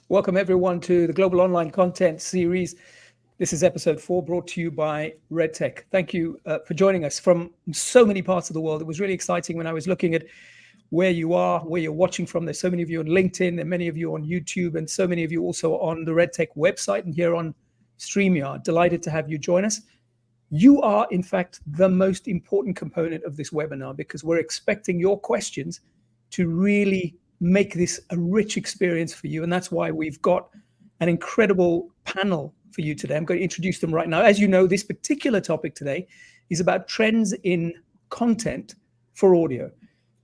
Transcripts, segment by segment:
Welcome everyone to the Global Online Content Series. This is episode 4, brought to you by RedTech. Thank you for joining us from so many parts of the world. It was really exciting when I was looking at where you are, where you're watching from. There's so many of you on LinkedIn, and many of you on YouTube, and so many of you also on the RedTech website and here on StreamYard. Delighted to have you join us. You are, in fact, the most important component of this webinar because we're expecting your questions to really make this a rich experience for you. And that's why we've got an incredible panel for you today. I'm going to introduce them right now. As you know, this particular topic today is about trends in content for audio.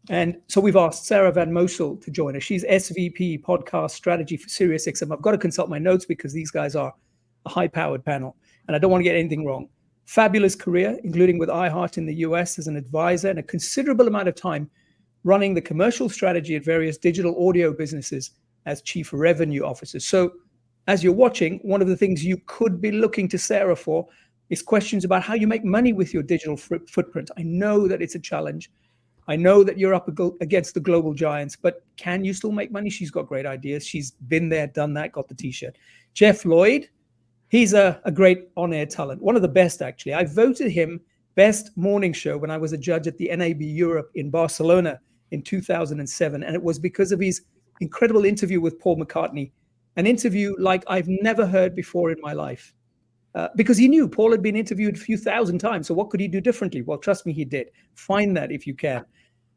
And so we've asked Sarah Van Mosel to join us. She's SVP Podcast Strategy for SiriusXM. I've got to consult my notes because these guys are a high-powered panel, and I don't want to get anything wrong. Fabulous career, including with iHeart in the US as an advisor, and a considerable amount of time running the commercial strategy at various digital audio businesses as chief revenue officer. So as you're watching, one of the things you could be looking to Sarah for is questions about how you make money with your digital footprint. I know that it's a challenge. I know that you're up against the global giants, but can you still make money? She's got great ideas. She's been there, done that, got the t-shirt. Jeff Lloyd, he's a great on-air talent, one of the best, actually. I voted him best morning show when I was a judge at the NAB Europe in Barcelona in 2007. And it was because of his incredible interview with Paul McCartney, an interview like I've never heard before in my life. Because he knew Paul had been interviewed a few thousand times. So what could he do differently? Well, trust me, he did. Find that if you can.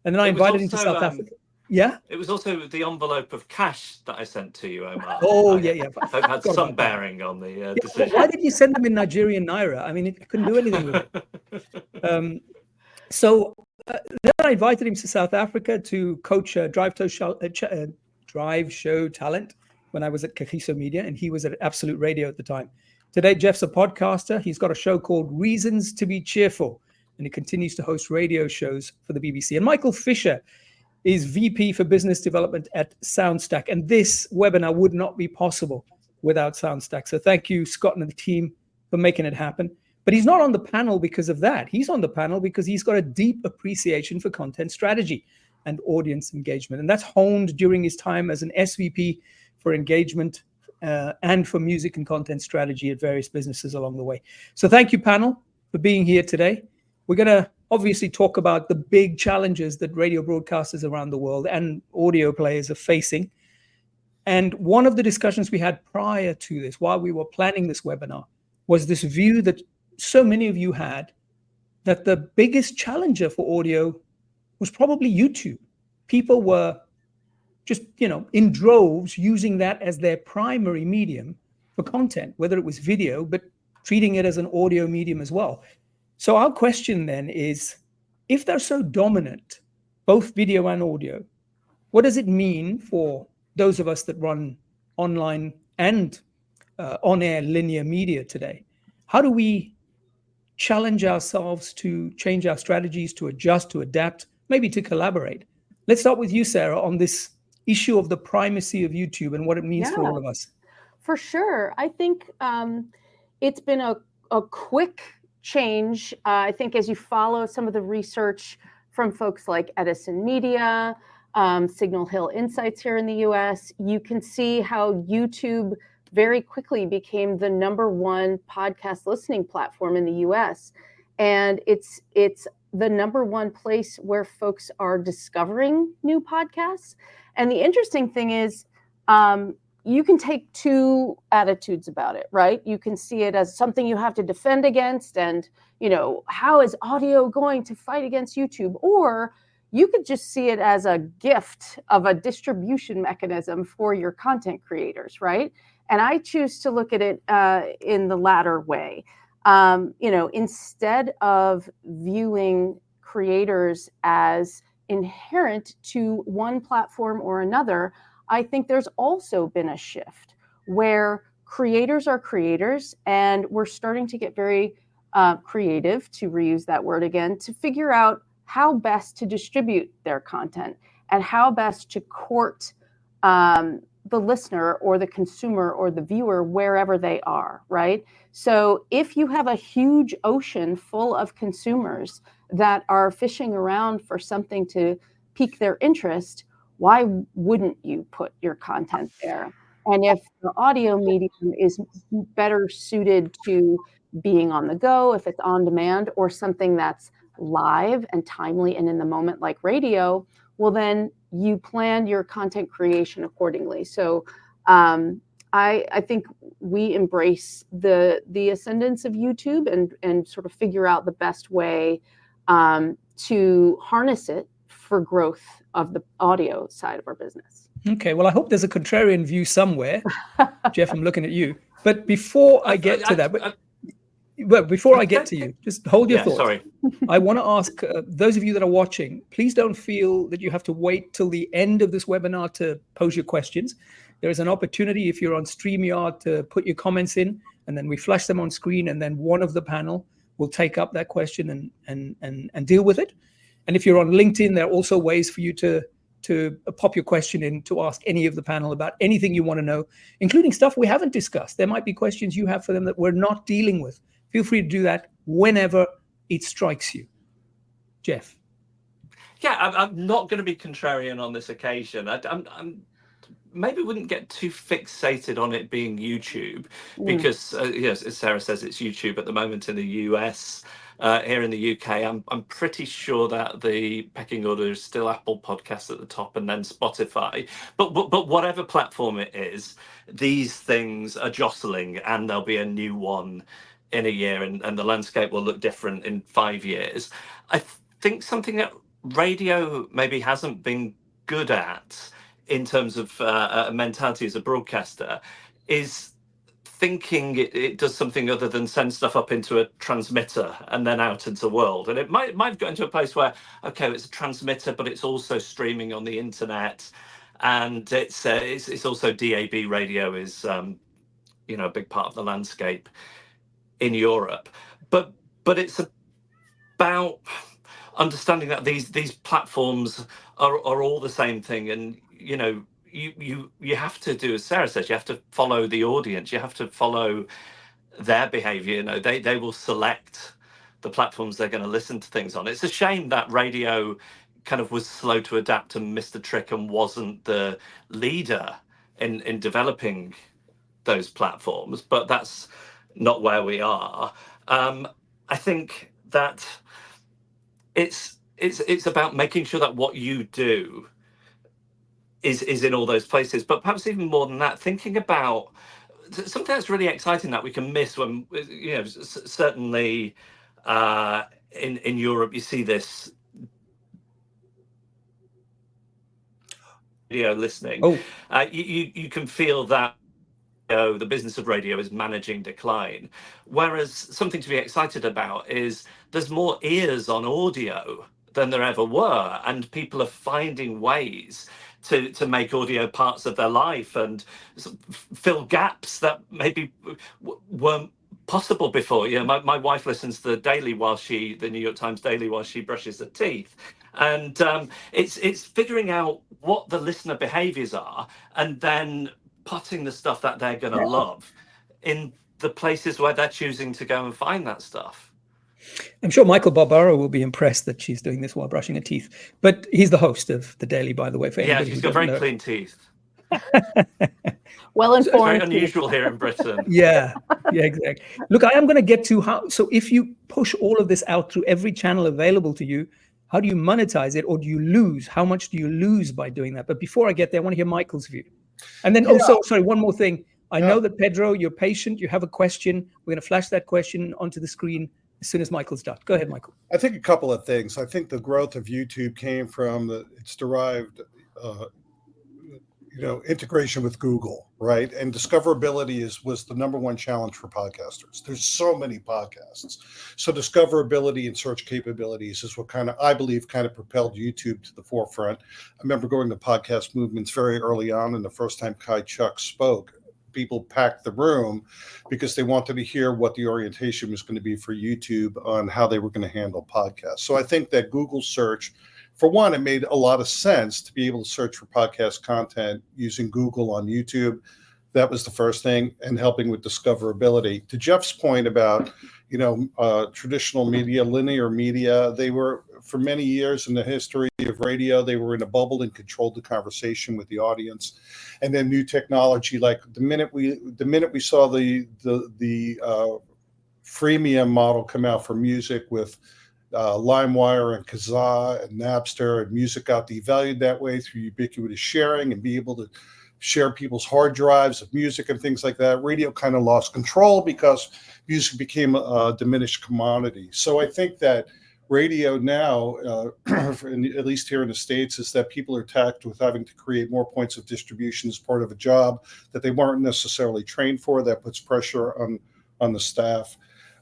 And then I invited him to South Africa. Yeah? It was also the envelope of cash that I sent to you, Omar. Oh, yeah. I've had some bearing on the decision. Why did you send them in Nigerian Naira? I mean, it couldn't do anything with it. Then I invited him to South Africa to coach drive show talent when I was at Kagiso Media, and he was at Absolute Radio at the time. Today, Jeff's a podcaster. He's got a show called Reasons to be Cheerful, and he continues to host radio shows for the BBC. And Michael Fischer is VP for Business Development at SoundStack. And this webinar would not be possible without SoundStack. So thank you, Scott and the team, for making it happen. But he's not on the panel because of that. He's on the panel because he's got a deep appreciation for content strategy and audience engagement. And that's honed during his time as an SVP for engagement and for music and content strategy at various businesses along the way. So thank you, panel, for being here today. We're going to obviously talk about the big challenges that radio broadcasters around the world and audio players are facing. And one of the discussions we had prior to this, while we were planning this webinar, was this view that so many of you had that the biggest challenger for audio was probably YouTube. People were just, in droves using that as their primary medium for content, whether it was video, but treating it as an audio medium as well. So our question then is, if they're so dominant, both video and audio, what does it mean for those of us that run online and on-air linear media today? How do we challenge ourselves to change our strategies, to adjust, to adapt, maybe to collaborate? Let's start with you, Sarah, on this issue of the primacy of YouTube and what it means for all of us. For sure. I think it's been a quick change. I think as you follow some of the research from folks like Edison Media, Signal Hill Insights here in the US, you can see how YouTube very quickly became the #1 podcast listening platform in the US. And it's the #1 place where folks are discovering new podcasts. And the interesting thing is, you can take two attitudes about it, right? You can see it as something you have to defend against and, how is audio going to fight against YouTube? Or you could just see it as a gift of a distribution mechanism for your content creators, right? And I choose to look at it in the latter way. Instead of viewing creators as inherent to one platform or another, I think there's also been a shift where creators are creators, and we're starting to get very creative, to reuse that word again, to figure out how best to distribute their content and how best to court the listener or the consumer or the viewer wherever they are, right? So if you have a huge ocean full of consumers that are fishing around for something to pique their interest, why wouldn't you put your content there? And if the audio medium is better suited to being on the go, if it's on demand, or something that's live and timely and in the moment like radio, well, then you plan your content creation accordingly. So I think we embrace the ascendance of YouTube and sort of figure out the best way to harness it for growth of the audio side of our business. Okay, well, I hope there's a contrarian view somewhere. Jeff, I'm looking at you. But before I get to that, before I get to you, just hold your thoughts. Sorry. I want to ask those of you that are watching, please don't feel that you have to wait till the end of this webinar to pose your questions. There is an opportunity if you're on StreamYard to put your comments in, and then we flash them on screen, and then one of the panel will take up that question and deal with it. And if you're on LinkedIn, there are also ways for you to pop your question in to ask any of the panel about anything you want to know, including stuff we haven't discussed. There might be questions you have for them that we're not dealing with. Feel free to do that whenever it strikes you. Jeff. Yeah, I'm not going to be contrarian on this occasion. I'm maybe wouldn't get too fixated on it being YouTube, because yes, as Sarah says, it's YouTube at the moment in the US. Here in the UK, I'm pretty sure that the pecking order is still Apple Podcasts at the top and then Spotify. But whatever platform it is, these things are jostling, and there'll be a new one in a year, and the landscape will look different in 5 years. I think something that radio maybe hasn't been good at in terms of mentality as a broadcaster is thinking it does something other than send stuff up into a transmitter and then out into the world. And it might have got into a place where, okay, it's a transmitter, but it's also streaming on the internet, and it's also DAB radio is a big part of the landscape in Europe. But it's about understanding that these platforms are all the same thing, and you have to do as Sarah says, you have to follow the audience, you have to follow their behavior. They will select the platforms they're going to listen to things on. It's a shame that radio kind of was slow to adapt and missed the trick and wasn't the leader in developing those platforms, but that's not where we are. I think that it's about making sure that what you do is in all those places, but perhaps even more than that, thinking about something that's really exciting that we can miss when, certainly in Europe, you see this video listening. You can feel that the business of radio is managing decline, whereas something to be excited about is there's more ears on audio than there ever were, and people are finding ways to make audio parts of their life and fill gaps that maybe weren't possible before. My wife listens to the New York Times Daily while she brushes her teeth, and it's figuring out what the listener behaviors are and then putting the stuff that they're going to love in the places where they're choosing to go and find that stuff. I'm sure Michael Barbaro will be impressed that she's doing this while brushing her teeth. But he's the host of The Daily, by the way. Yeah, she's got very clean teeth. Well informed. It's very unusual here in Britain. Yeah, exactly. Look, I am going to get to how. So if you push all of this out through every channel available to you, how do you monetize it, or do you lose? How much do you lose by doing that? But before I get there, I want to hear Michael's view. And then also, sorry, one more thing. I know that, Pedro, you're patient. You have a question. We're going to flash that question onto the screen as soon as Michael's done. Go ahead, Michael. I think a couple of things. I think the growth of YouTube came from its derived, integration with Google, right? And discoverability was the number one challenge for podcasters. There's so many podcasts. So discoverability and search capabilities is what I believe propelled YouTube to the forefront. I remember going to podcast movements very early on, and the first time Kai Chuck spoke, people packed the room because they wanted to hear what the orientation was going to be for YouTube on how they were going to handle podcasts. So I think that Google search, for one, it made a lot of sense to be able to search for podcast content using Google on YouTube. That was the first thing, and helping with discoverability. To Jeff's point about, traditional media, linear media. They were, for many years in the history of radio, they were in a bubble and controlled the conversation with the audience. And then new technology, like the minute we saw the freemium model come out for music with LimeWire and Kazaa and Napster, and music got devalued that way through ubiquitous sharing and be able to share people's hard drives of music and things like that. Radio kind of lost control because music became a diminished commodity. So I think that radio now, at least here in the States, is that people are tasked with having to create more points of distribution as part of a job that they weren't necessarily trained for. That puts pressure on the staff.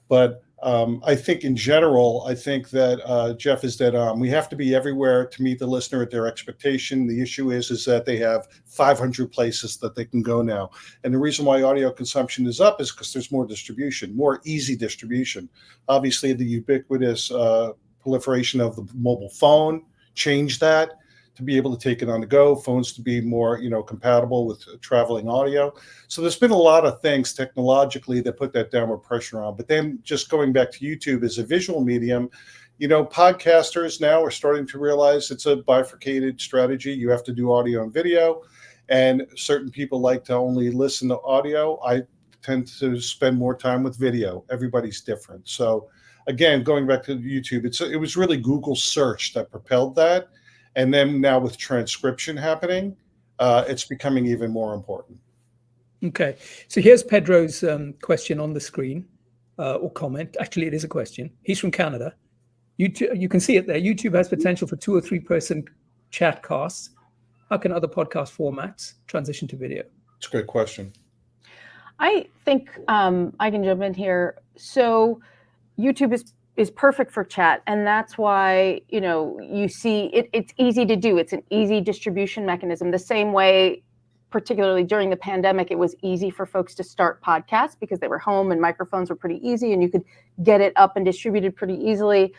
But I think in general, I think that Jeff is dead on. We have to be everywhere to meet the listener at their expectation. The issue is that they have 500 places that they can go now. And the reason why audio consumption is up is because there's more distribution, more easy distribution. Obviously, the ubiquitous proliferation of the mobile phone changed that, to be able to take it on the go, phones to be more, compatible with traveling audio. So there's been a lot of things technologically that put that downward pressure on. But then just going back to YouTube as a visual medium, podcasters now are starting to realize it's a bifurcated strategy. You have to do audio and video, and certain people like to only listen to audio. I tend to spend more time with video. Everybody's different. So again, going back to YouTube, it was really Google search that propelled that. And then now with transcription happening, it's becoming even more important. Okay. So here's Pedro's question on the screen, or comment. Actually, it is a question. He's from Canada. You can see it there. YouTube has potential for 2 or 3 person chat casts. How can other podcast formats transition to video? It's a great question. I think I can jump in here. So YouTube is perfect for chat, and that's why you see it's easy to do. It's an easy distribution mechanism, the same way, particularly during the pandemic, it was easy for folks to start podcasts because they were home and microphones were pretty easy and you could get it up and distributed pretty easily.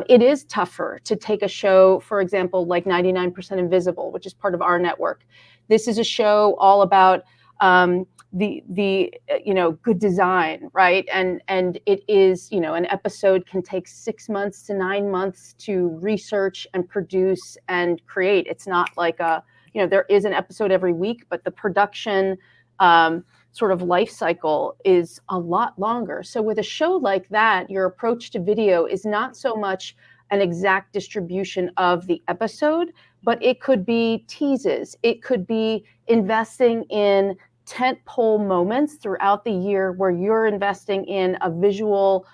It is tougher to take a show, for example, like 99% Invisible, which is part of our network. This is a show all about the good design, right? And it is, an episode can take 6 months to 9 months to research and produce and create. It's not like there is an episode every week, but the production sort of life cycle is a lot longer. So with a show like that, your approach to video is not so much an exact distribution of the episode, but it could be teases. It could be investing in tentpole moments throughout the year where you're investing in a visual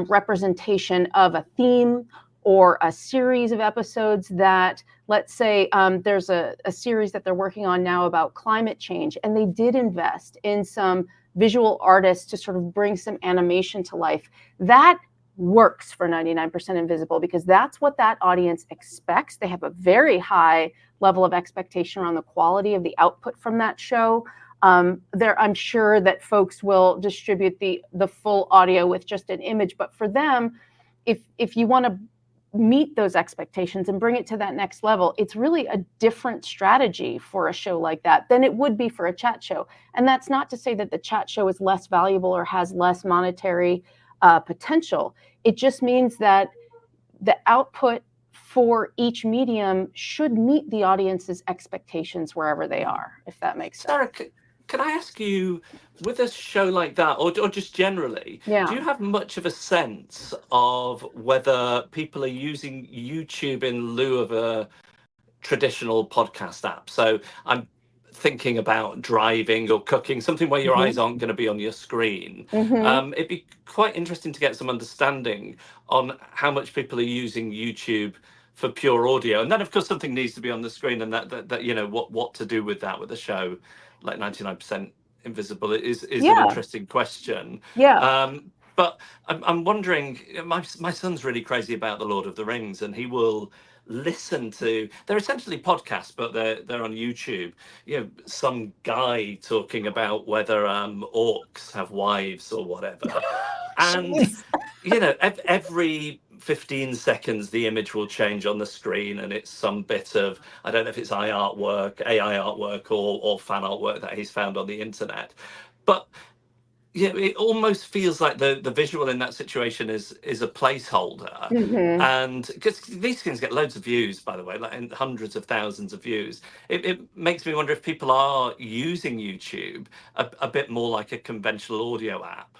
representation of a theme or a series of episodes that, let's say, there's a series that they're working on now about climate change, and they did invest in some visual artists to sort of bring some animation to life. That works for 99% Invisible because that's what that audience expects. They have a very high level of expectation around the quality of the output from that show. I'm sure that folks will distribute the full audio with just an image, but for them, if you want to meet those expectations and bring it to that next level, it's really a different strategy for a show like that than it would be for a chat show. And that's not to say that the chat show is less valuable or has less monetary potential. It just means that the output for each medium should meet the audience's expectations wherever they are, if that makes sense. Sarah, can I ask you, with a show like that, or just generally, do you have much of a sense of whether people are using YouTube in lieu of a traditional podcast app? So I'm thinking about driving or cooking, something where your eyes aren't going to be on your screen. It'd be quite interesting to get some understanding on how much people are using YouTube for pure audio, and then of course something needs to be on the screen, and that what to do with that with a show like 99% Invisible is an interesting question. But I'm wondering, my son's really crazy about the Lord of the Rings, and he will listen to, they're essentially podcasts, but they're on YouTube, some guy talking about whether orcs have wives or whatever. And every 15 seconds the image will change on the screen, and it's some bit of, I don't know if it's AI artwork or fan artwork that he's found on the internet. But Yeah, it almost feels like the visual in that situation is a placeholder, and because these things get loads of views, by the way, like in hundreds of thousands of views. It makes me wonder if people are using YouTube a bit more like a conventional audio app.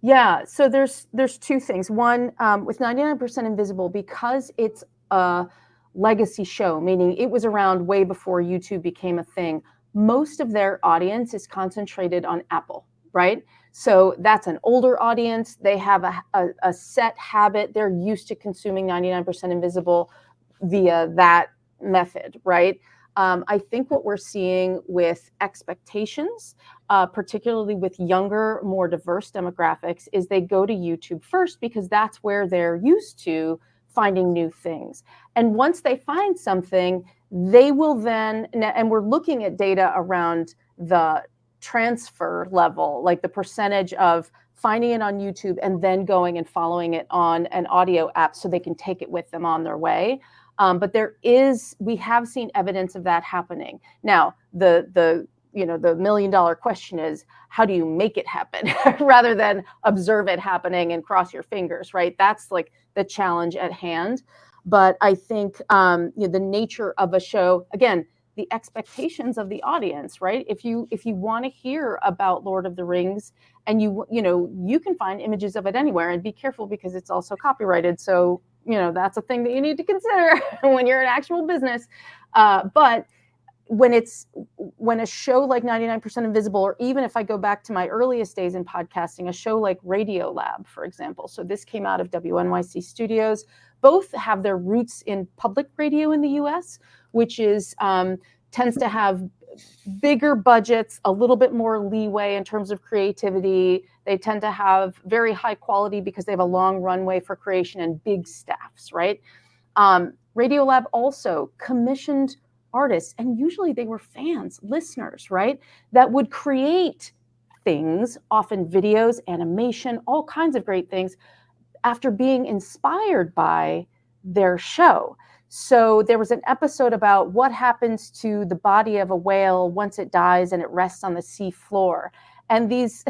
Yeah, so there's two things. One, with 99% Invisible, because it's a legacy show, meaning it was around way before YouTube became a thing, most of their audience is concentrated on Apple, right? So that's an older audience. They have a set habit. They're used to consuming 99% Invisible via that method, right? I think what we're seeing with expectations, particularly with younger, more diverse demographics, is they go to YouTube first because that's where they're used to finding new things. And once they find something, they will then, and we're looking at data around the transfer level, like the percentage of finding it on YouTube and then going and following it on an audio app so they can take it with them on their way. But we have seen evidence of that happening. Now, the $1 million question is, how do you make it happen rather than observe it happening and cross your fingers, right? That's like the challenge at hand. But I think the nature of a show, again, the expectations of the audience, right? If you want to hear about Lord of the Rings, and you can find images of it anywhere, and be careful because it's also copyrighted. So that's a thing that you need to consider when you're an actual business. But when a show like 99% Invisible, or even if I go back to my earliest days in podcasting, a show like Radio Lab, for example. So this came out of WNYC Studios. Both have their roots in public radio in the US, which is tends to have bigger budgets, a little bit more leeway in terms of creativity. They tend to have very high quality because they have a long runway for creation and big staffs, right? Radiolab also commissioned artists, and usually they were fans, listeners, right? That would create things, often videos, animation, all kinds of great things, after being inspired by their show. So there was an episode about what happens to the body of a whale once it dies and it rests on the sea floor. And these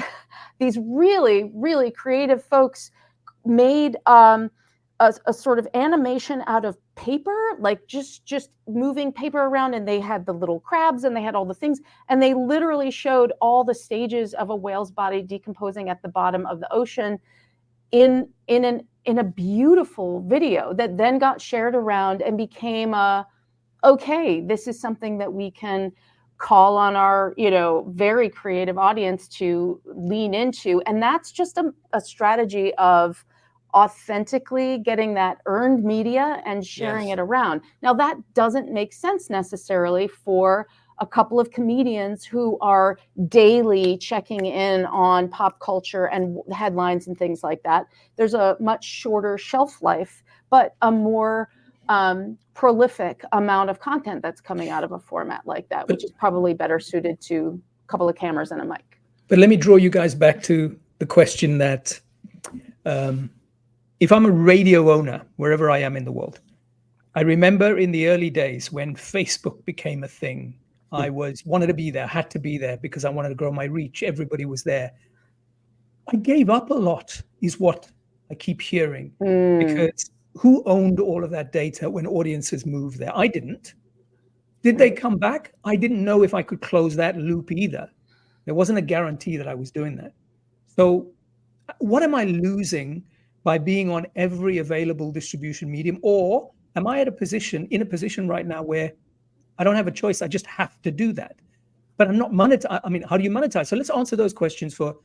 really, really creative folks made a sort of animation out of paper, like just moving paper around, and they had the little crabs and they had all the things, and they literally showed all the stages of a whale's body decomposing at the bottom of the ocean in a beautiful video that then got shared around and became okay, this is something that we can call on our very creative audience to lean into. And that's just a strategy of authentically getting that earned media and sharing it around. Now, that doesn't make sense necessarily for a couple of comedians who are daily checking in on pop culture and headlines and things like that. There's a much shorter shelf life, but a more prolific amount of content that's coming out of a format like that, which is probably better suited to a couple of cameras and a mic. But let me draw you guys back to the question that if I'm a radio owner, wherever I am in the world, I remember in the early days when Facebook became a thing, I wanted to be there, had to be there because I wanted to grow my reach. Everybody was there. I gave up a lot, is what I keep hearing, because who owned all of that data when audiences moved there? I didn't. Did they come back? I didn't know if I could close that loop either. There wasn't a guarantee that I was doing that. So what am I losing by being on every available distribution medium? Or am I in a position right now where I don't have a choice? I just have to do that. But I'm not monetized. I mean, how do you monetize? So let's answer those questions for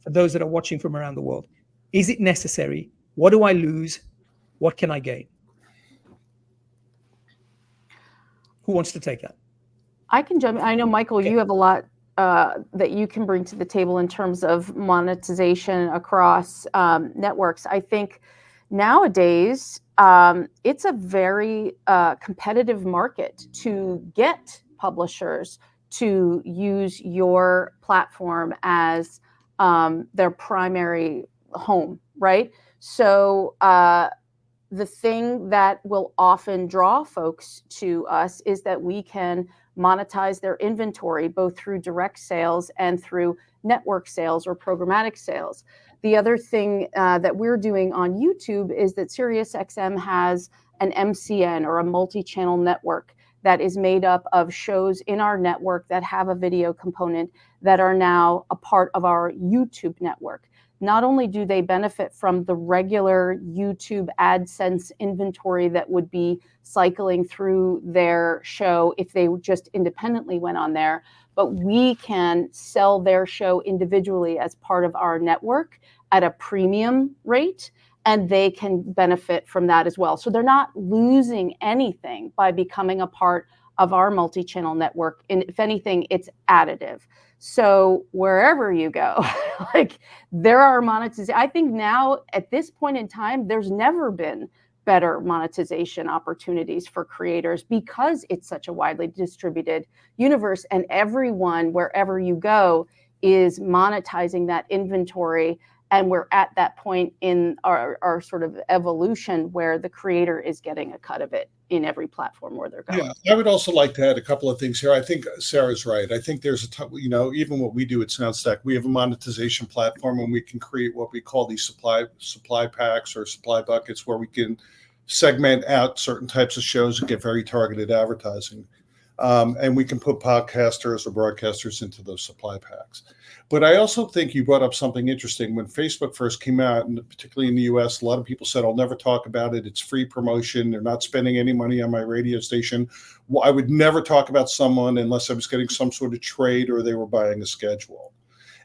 those that are watching from around the world. Is it necessary? What do I lose? What can I gain? Who wants to take that? I can jump in. I know, Michael, you have a lot that you can bring to the table in terms of monetization across networks. I think nowadays it's a very competitive market to get publishers to use your platform as their primary home, right? So the thing that will often draw folks to us is that we can monetize their inventory, both through direct sales and through network sales or programmatic sales. The other thing that we're doing on YouTube is that SiriusXM has an MCN, or a multi-channel network, that is made up of shows in our network that have a video component that are now a part of our YouTube network. Not only do they benefit from the regular YouTube AdSense inventory that would be cycling through their show if they just independently went on there, but we can sell their show individually as part of our network at a premium rate, and they can benefit from that as well. So they're not losing anything by becoming a part of our multi-channel network. And if anything, it's additive. So wherever you go, like, there are monetization. I think now at this point in time, there's never been better monetization opportunities for creators, because it's such a widely distributed universe, and everyone, wherever you go, is monetizing that inventory. And we're at that point in our sort of evolution where the creator is getting a cut of it in every platform where they're going. Yeah, I would also like to add a couple of things here. I think Sarah's right. I think there's even what we do at SoundStack, we have a monetization platform, and we can create what we call these supply packs or supply buckets, where we can segment out certain types of shows and get very targeted advertising. And we can put podcasters or broadcasters into those supply packs. But I also think you brought up something interesting. When Facebook first came out, and particularly in the US, a lot of people said, I'll never talk about it. It's free promotion. They're not spending any money on my radio station. Well, I would never talk about someone unless I was getting some sort of trade or they were buying a schedule.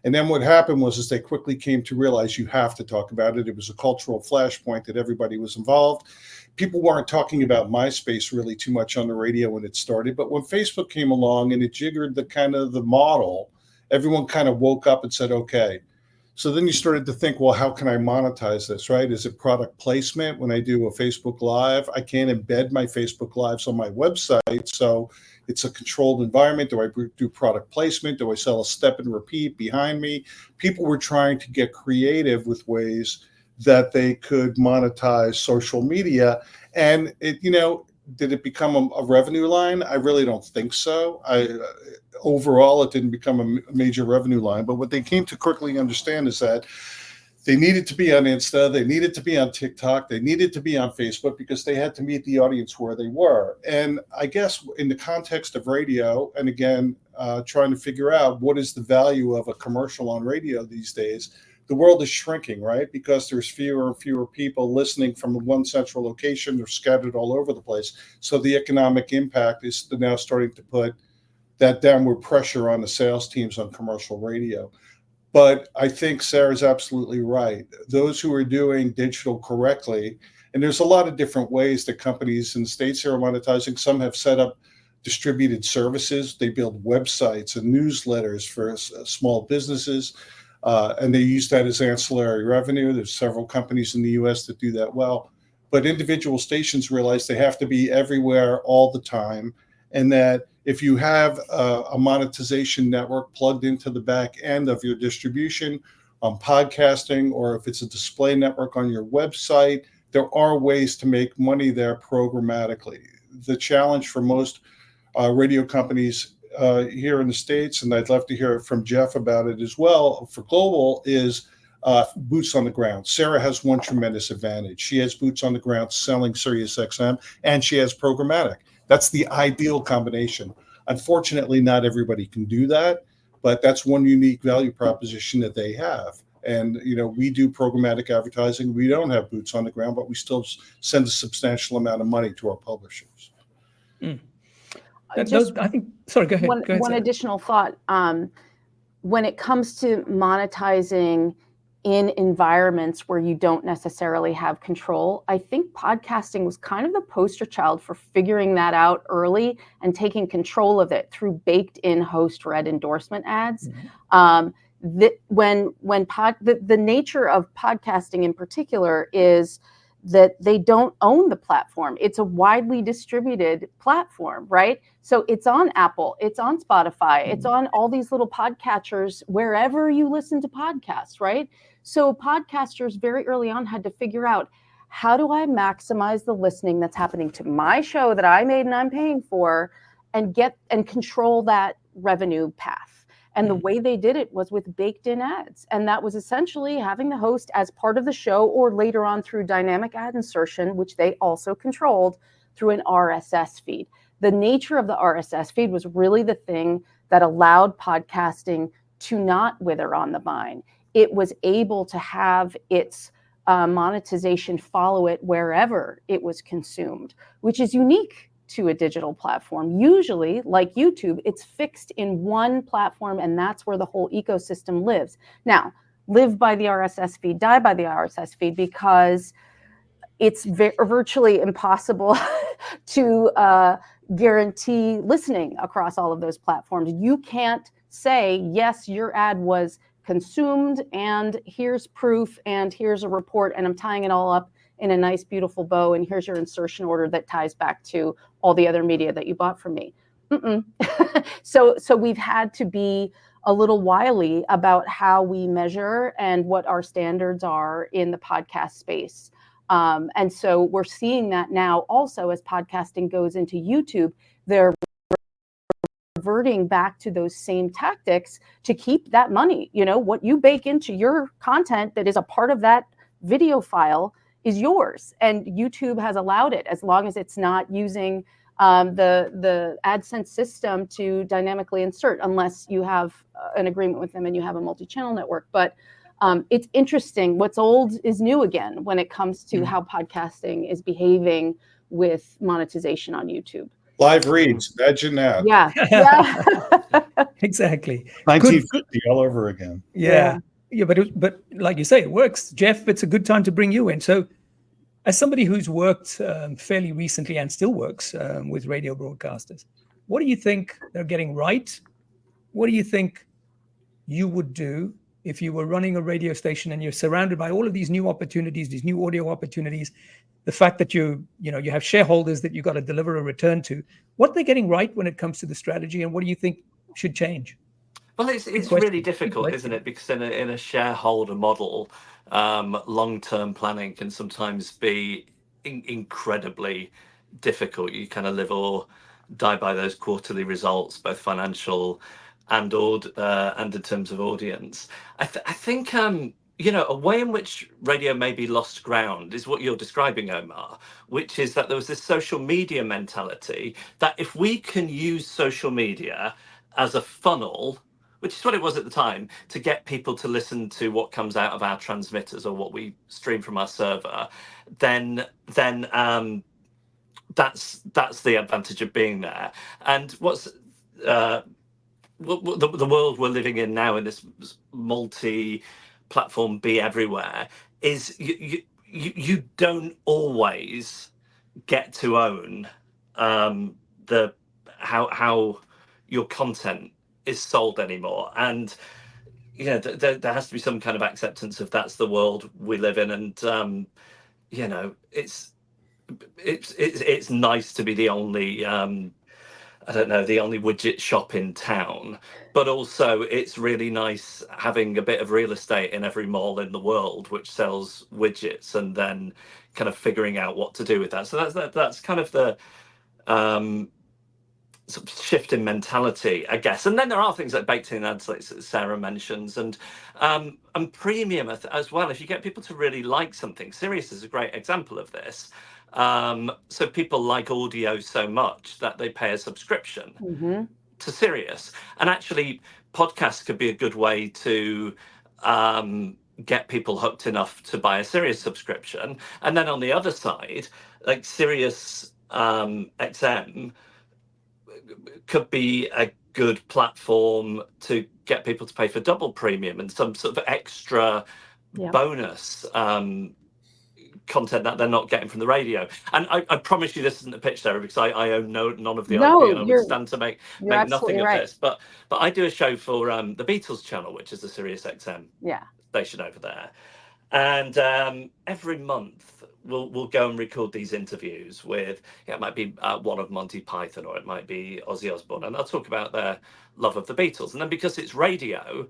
And then what happened was they quickly came to realize you have to talk about it. It was a cultural flashpoint that everybody was involved. People weren't talking about MySpace really too much on the radio when it started. But when Facebook came along and it jiggered the model, everyone kind of woke up and said, okay. So then you started to think, well, how can I monetize this, right? Is it product placement? When I do a Facebook Live, I can't embed my Facebook Lives on my website. So it's a controlled environment. Do I do product placement? Do I sell a step and repeat behind me? People were trying to get creative with ways that they could monetize social media. And did it become a revenue line? I really don't think so. Overall, it didn't become a major revenue line. But what they came to quickly understand is that they needed to be on Insta, they needed to be on TikTok, they needed to be on Facebook, because they had to meet the audience where they were. And I guess in the context of radio, and again, trying to figure out what is the value of a commercial on radio these days, the world is shrinking, right? Because there's fewer and fewer people listening from one central location. They're scattered all over the place. So the economic impact is now starting to put that downward pressure on the sales teams on commercial radio. But I think Sarah's absolutely right. Those who are doing digital correctly, and there's a lot of different ways that companies in the States are monetizing. Some have set up distributed services. They build websites and newsletters for small businesses. And they use that as ancillary revenue. There's several companies in the US that do that well. But individual stations realize they have to be everywhere all the time. And that if you have a monetization network plugged into the back end of your distribution on podcasting, or if it's a display network on your website, there are ways to make money there programmatically. The challenge for most radio companies here in the States, and I'd love to hear from Jeff about it as well for global, is boots on the ground. Sarah has one tremendous advantage. She has boots on the ground selling SiriusXM, and she has programmatic. That's the ideal combination. Unfortunately, not everybody can do that, but that's one unique value proposition that they have. And, we do programmatic advertising. We don't have boots on the ground, but we still send a substantial amount of money to our publishers. Mm. Sorry, go ahead. One additional thought. When it comes to monetizing in environments where you don't necessarily have control, I think podcasting was kind of the poster child for figuring that out early and taking control of it through baked-in host-read endorsement ads. Mm-hmm. The nature of podcasting in particular is that they don't own the platform. It's a widely distributed platform, right? So it's on Apple, it's on Spotify, it's on all these little podcatchers wherever you listen to podcasts, right? So podcasters very early on had to figure out, how do I maximize the listening that's happening to my show that I made and I'm paying for, and control that revenue path? And the way they did it was with baked in ads. And that was essentially having the host as part of the show, or later on through dynamic ad insertion, which they also controlled through an RSS feed. The nature of the RSS feed was really the thing that allowed podcasting to not wither on the vine. It was able to have its monetization follow it wherever it was consumed, which is unique to a digital platform. Usually, like YouTube, it's fixed in one platform, and that's where the whole ecosystem lives. Now, live by the RSS feed, die by the RSS feed, because it's virtually impossible to guarantee listening across all of those platforms. You can't say, yes, your ad was consumed, and here's proof, and here's a report, and I'm tying it all up in a nice, beautiful bow, and here's your insertion order that ties back to all the other media that you bought from me. So we've had to be a little wily about how we measure and what our standards are in the podcast space. And so we're seeing that now also as podcasting goes into YouTube. They're reverting back to those same tactics to keep that money. You know, what you bake into your content that is a part of that video file is yours. And YouTube has allowed it, as long as it's not using the AdSense system to dynamically insert, unless you have an agreement with them and you have a multi-channel network. But it's interesting. What's old is new again when it comes to how podcasting is behaving with monetization on YouTube. Live reads, imagine that. Yeah. Exactly. 1950 all over again. Yeah, but like you say, it works. Jeff, it's a good time to bring you in. So, as somebody who's worked fairly recently and still works with radio broadcasters, what do you think they're getting right? What do you think you would do if you were running a radio station and you're surrounded by all of these new opportunities, these new audio opportunities, the fact that you have shareholders that you've got to deliver a return to? What are they getting right when it comes to the strategy, and what do you think should change? Well, it's really difficult, isn't it? Because in a shareholder model, long-term planning can sometimes be incredibly difficult. You kind of live or die by those quarterly results, both financial and in terms of audience. I think a way in which radio maybe lost ground is what you're describing, Omar, which is that there was this social media mentality that if we can use social media as a funnel, which is what it was at the time, to get people to listen to what comes out of our transmitters or what we stream from our server, then that's the advantage of being there. And what's the world we're living in now, in this multi-platform be everywhere, is you don't always get to own how your content is sold anymore. And there has to be some kind of acceptance of that's the world we live in. And it's nice to be the only the only widget shop in town, but also it's really nice having a bit of real estate in every mall in the world which sells widgets, and then kind of figuring out what to do with that. So that's kind of the sort of shift in mentality, I guess. And then there are things like baked in ads, like Sarah mentions, and premium as well. If you get people to really like something, Sirius is a great example of this. So people like audio so much that they pay a subscription to Sirius. And actually, podcasts could be a good way to get people hooked enough to buy a Sirius subscription. And then on the other side, like Sirius XM could be a good platform to get people to pay for double premium and some sort of extra bonus content that they're not getting from the radio. And I promise you this isn't a pitch, Sarah, because I own none of the IP, and I would stand to make nothing of this. But I do a show for the Beatles channel, which is the Sirius XM station over there. And every month we'll go and record these interviews with, it might be one of Monty Python, or it might be Ozzy Osbourne, and they'll talk about their love of the Beatles. And then because it's radio,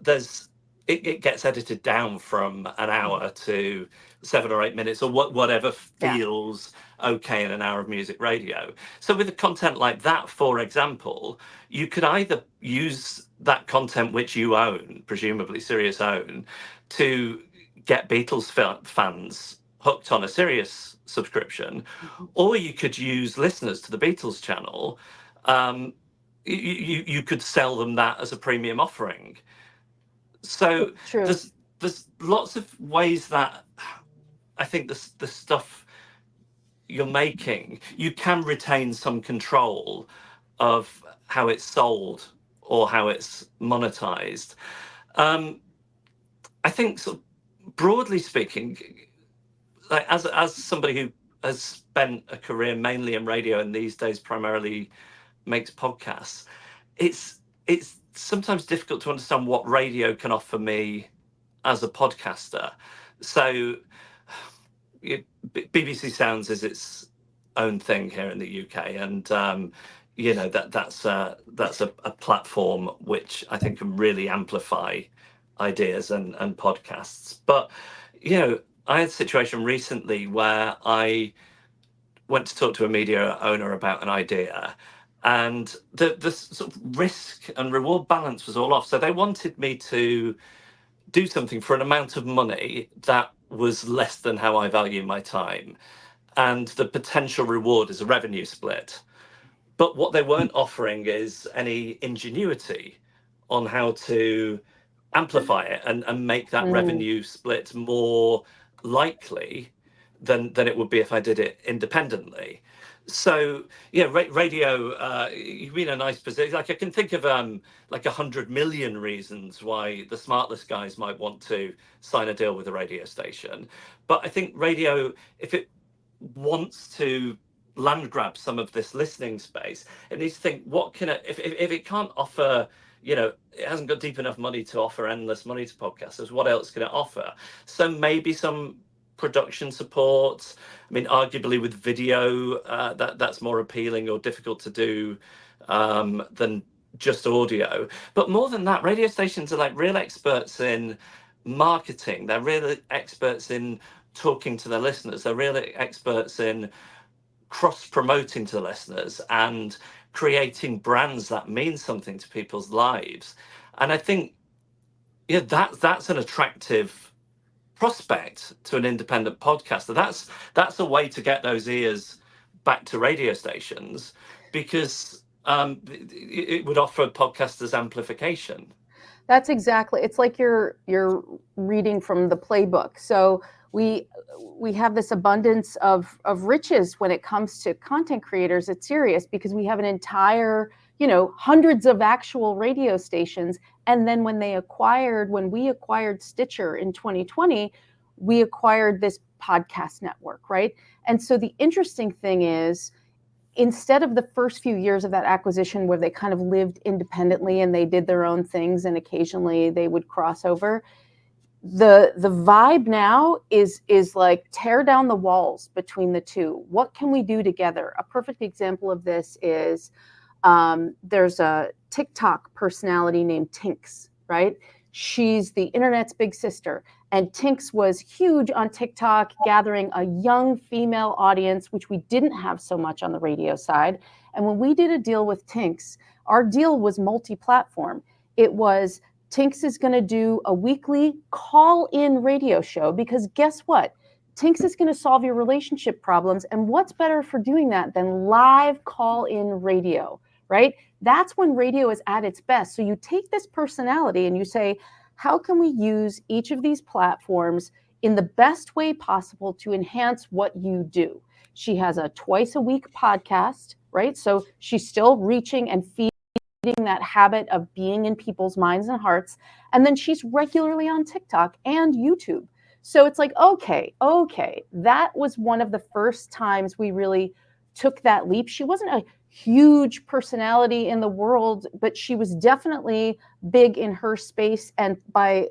there's it gets edited down from an hour to 7 or 8 minutes, or whatever feels okay in an hour of music radio. So with a content like that, for example, you could either use that content which you own, presumably Sirius own, to get Beatles fans hooked on a Sirius subscription, or you could use listeners to the Beatles channel. You could sell them that as a premium offering. So there's lots of ways that I think the stuff you're making, you can retain some control of how it's sold or how it's monetized. I think, sort of broadly speaking, like as somebody who has spent a career mainly in radio and these days primarily makes podcasts, it's sometimes difficult to understand what radio can offer me as a podcaster. So BBC Sounds is its own thing here in the UK, and you know, that's a platform which I think can really amplify ideas and podcasts. But you know, I had a situation recently where I went to talk to a media owner about an idea, and the sort of risk and reward balance was all off. So they wanted me to do something for an amount of money that was less than how I value my time, and the potential reward is a revenue split. But what they weren't offering is any ingenuity on how to amplify it and make that revenue split more likely than it would be if I did it independently. So yeah, radio, you've been in a nice position. Like I can think of like 100 million reasons why the Smartless guys might want to sign a deal with a radio station. But I think radio, if it wants to land grab some of this listening space, it needs to think, what can it, if it can't offer, you know, it hasn't got deep enough money to offer endless money to podcasters, what else can it offer? So maybe some production support. I mean, arguably with video, that's more appealing or difficult to do than just audio. But more than that, radio stations are like real experts in marketing. They're real experts in talking to their listeners. They're real experts in cross-promoting to the listeners and creating brands that mean something to people's lives. And I think, yeah, that's an attractive prospect to an independent podcaster. That's a way to get those ears back to radio stations, because it would offer podcasters amplification. That's exactly. It's like you're reading from the playbook. So we have this abundance of riches when it comes to content creators at Sirius, because we have an entire, you know, hundreds of actual radio stations. And then when we acquired Stitcher in 2020, we acquired this podcast network, right? And so the interesting thing is, instead of the first few years of that acquisition where they kind of lived independently and they did their own things and occasionally they would cross over, the vibe now is like tear down the walls between the two. What can we do together? A perfect example of this is there's a TikTok personality named Tinks, right? She's the internet's big sister. And Tinks was huge on TikTok, gathering a young female audience, which we didn't have so much on the radio side. And when we did a deal with Tinks, our deal was multi-platform. It was, Tinks is going to do a weekly call-in radio show, because guess what? Tinks is going to solve your relationship problems. And what's better for doing that than live call-in radio, right? That's when radio is at its best. So you take this personality and you say, how can we use each of these platforms in the best way possible to enhance what you do? She has a twice a week podcast, right? So she's still reaching and feeding that habit of being in people's minds and hearts. And then she's regularly on TikTok and YouTube. So it's like, okay, that was one of the first times we really took that leap. She wasn't a huge personality in the world, but she was definitely big in her space. And by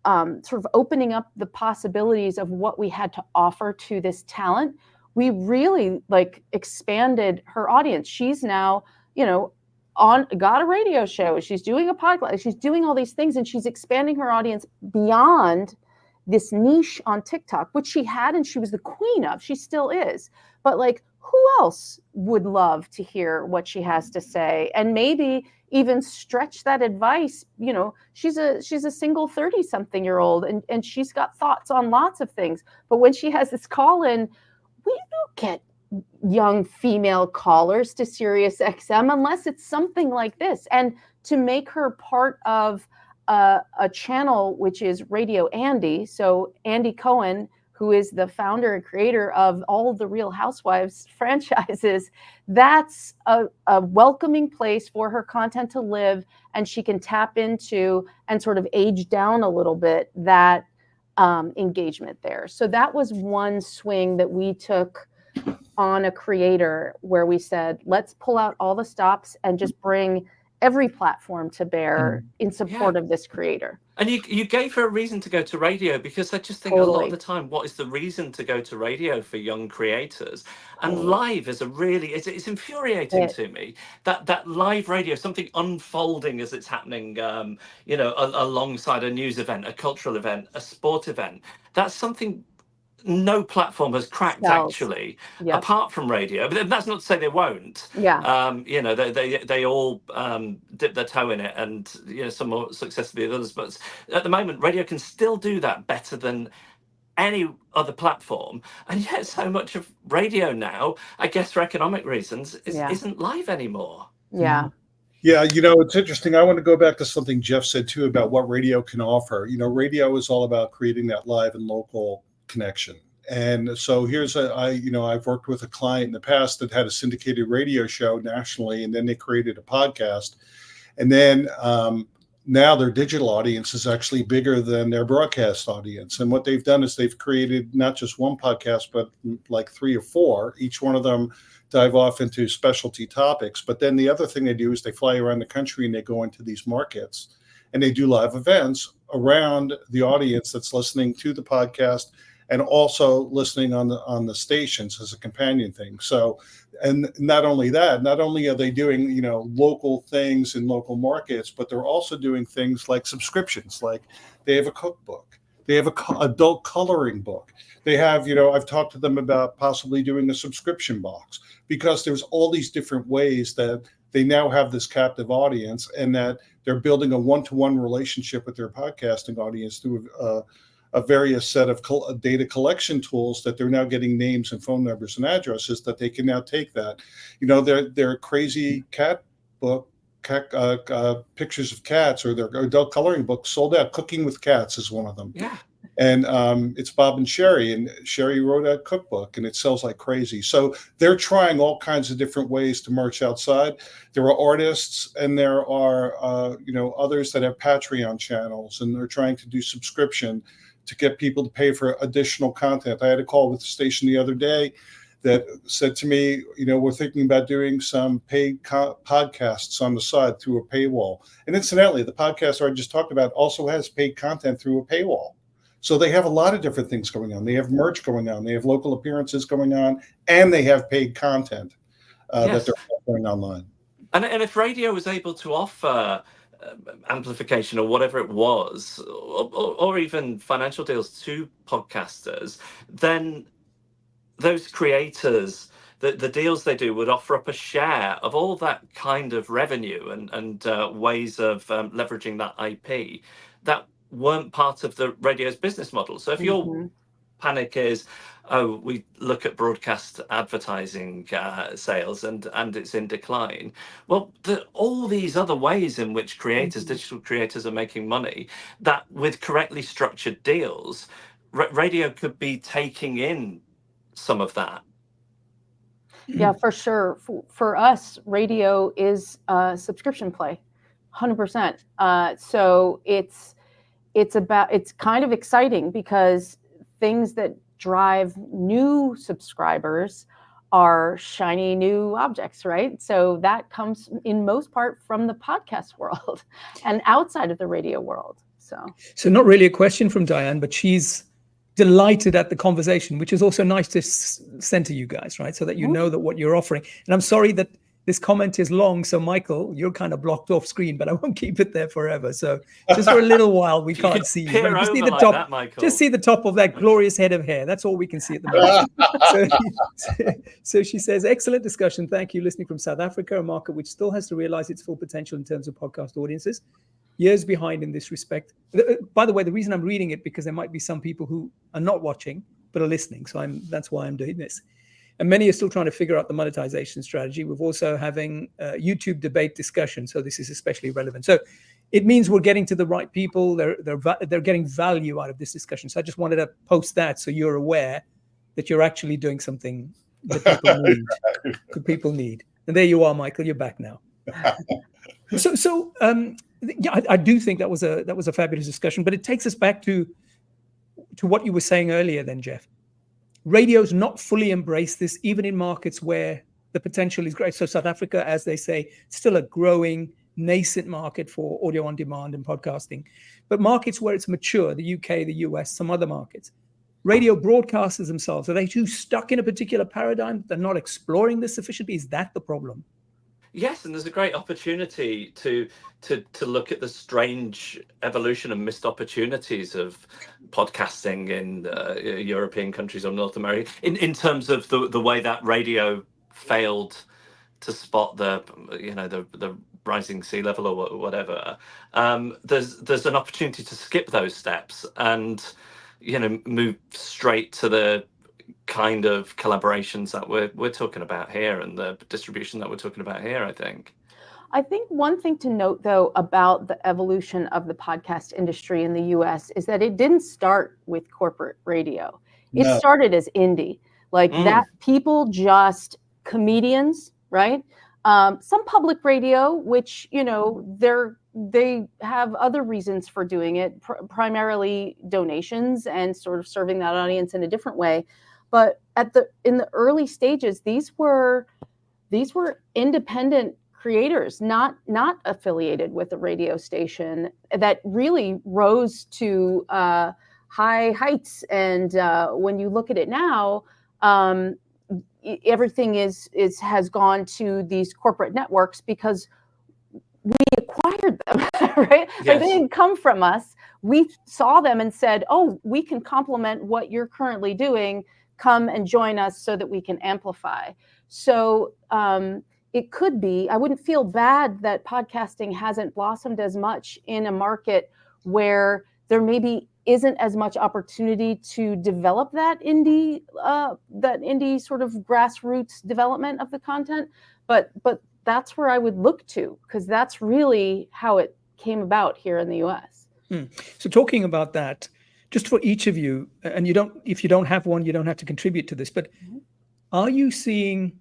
sort of opening up the possibilities of what we had to offer to this talent, we really like expanded her audience. She's now, you know, got a radio show. She's doing a podcast. She's doing all these things, and she's expanding her audience beyond this niche on TikTok, which she had and she was the queen of. She still is. But like, who else would love to hear what she has to say, and maybe even stretch that advice? You know, she's a single 30-something-year-old, and she's got thoughts on lots of things. But when she has this call in, we don't get young female callers to Sirius XM unless it's something like this. And to make her part of a channel which is Radio Andy, so Andy Cohen, who is the founder and creator of all of the Real Housewives franchises, that's a welcoming place for her content to live, and she can tap into and sort of age down a little bit that engagement there. So that was one swing that we took on a creator, where we said, let's pull out all the stops and just bring every platform to bear in support of this creator. And you gave her a reason to go to radio, because I just think a lot of the time, what is the reason to go to radio for young creators? And live is it's infuriating to me that live radio, something unfolding as it's happening, alongside a news event, a cultural event, a sport event. That's something no platform has cracked actually, apart from radio. But that's not to say they won't. They all dip their toe in it, and some more successfully than others. But at the moment, radio can still do that better than any other platform. And yet, so much of radio now, I guess for economic reasons, isn't live anymore. Yeah. Yeah, it's interesting. I want to go back to something Jeff said too about what radio can offer. Radio is all about creating that live and local connection. And so I've worked with a client in the past that had a syndicated radio show nationally, and then they created a podcast. And then now their digital audience is actually bigger than their broadcast audience. And what they've done is they've created not just one podcast, but like 3 or 4. Each one of them dive off into specialty topics. But then the other thing they do is they fly around the country and they go into these markets and they do live events around the audience that's listening to the podcast, and also listening on the stations as a companion thing. So, and not only are they doing, local things in local markets, but they're also doing things like subscriptions. Like they have a cookbook, they have adult coloring book. They have, I've talked to them about possibly doing a subscription box, because there's all these different ways that they now have this captive audience, and that they're building a one-to-one relationship with their podcasting audience through a various set of data collection tools that they're now getting names and phone numbers and addresses that they can now take that. Their crazy cat book, pictures of cats, or their adult coloring book sold out. Cooking with Cats is one of them. Yeah. And it's Bob and Sherry, and Sherry wrote a cookbook, and it sells like crazy. So they're trying all kinds of different ways to merch outside. There are artists, and there are others that have Patreon channels, and they're trying to do subscription to get people to pay for additional content. I had a call with the station the other day that said to me, we're thinking about doing some paid podcasts on the side through a paywall. And incidentally, the podcast I just talked about also has paid content through a paywall. So they have a lot of different things going on. They have merch going on. They have local appearances going on, and they have paid content that they're offering online. And if radio was able to offer amplification or whatever it was, or even financial deals to podcasters, then those creators, the deals they do would offer up a share of all that kind of revenue and ways of leveraging that IP that weren't part of the radio's business model. So if your panic is, we look at broadcast advertising sales and it's in decline. Well, all these other ways in which creators, digital creators, are making money, that with correctly structured deals, radio could be taking in some of that. Yeah, for sure. For us, radio is a subscription play, 100%. So it's kind of exciting, because things that drive new subscribers are shiny new objects, right? So that comes in most part from the podcast world and outside of the radio world. So not really a question from Diane, but she's delighted at the conversation, which is also nice to send to you guys, right? So that you know that what you're offering. And I'm sorry that this comment is long, so Michael, you're kind of blocked off screen, but I won't keep it there forever. So just for a little while, we can't see you. Peer Just see over the like top. that, Michael. Just see the top of that glorious head of hair. That's all we can see at the moment. So she says, excellent discussion. Thank you. Listening from South Africa, a market which still has to realize its full potential in terms of podcast audiences. Years behind in this respect. By the way, the reason I'm reading it, because there might be some people who are not watching, but are listening. So that's why I'm doing this. And many are still trying to figure out the monetization strategy. We're also having YouTube debate discussion. So this is especially relevant. So it means we're getting to the right people. They're getting value out of this discussion. So I just wanted to post that so you're aware that you're actually doing something that people need. And there you are, Michael. You're back now. Yeah, I do think that was a fabulous discussion. But it takes us back to what you were saying earlier, then, Jeff. Radio's not fully embraced this, even in markets where the potential is great. So South Africa, as they say, still a growing, nascent market for audio on demand and podcasting. But markets where it's mature, the UK, the US, some other markets, radio broadcasters themselves, are they too stuck in a particular paradigm? They're not exploring this sufficiently? Is that the problem? Yes, and there's a great opportunity to look at the strange evolution and missed opportunities of podcasting in European countries or North America in terms of the way that radio failed to spot the rising sea level or whatever. There's an opportunity to skip those steps and move straight to the kind of collaborations that we're talking about here and the distribution that we're talking about here. I think one thing to note, though, about the evolution of the podcast industry in the US is that it didn't start with corporate radio. It started as indie, that people just comedians, right? Some public radio, which, they have other reasons for doing it, primarily donations and sort of serving that audience in a different way. But in the early stages, these were independent creators, not affiliated with a radio station, that really rose to high heights. And when you look at it now, everything has gone to these corporate networks because we acquired them, right? Yes. They didn't come from us. We saw them and said, "Oh, we can complement what you're currently doing. Come and join us so that we can amplify." So it could be, I wouldn't feel bad that podcasting hasn't blossomed as much in a market where there maybe isn't as much opportunity to develop that indie sort of grassroots development of the content. But that's where I would look to, because that's really how it came about here in the US. So talking about that, just for each of you, and if you don't have one, you don't have to contribute to this, but are you seeing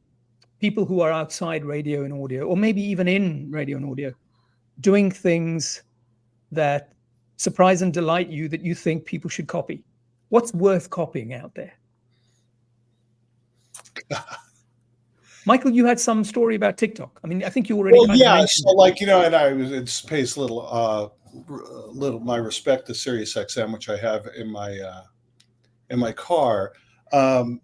people who are outside radio and audio, or maybe even in radio and audio, doing things that surprise and delight you that you think people should copy? What's worth copying out there? Michael, you had some story about TikTok. I mean, I think you already mentioned it. And it pays little my respect to Sirius XM, which I have in my car. I'm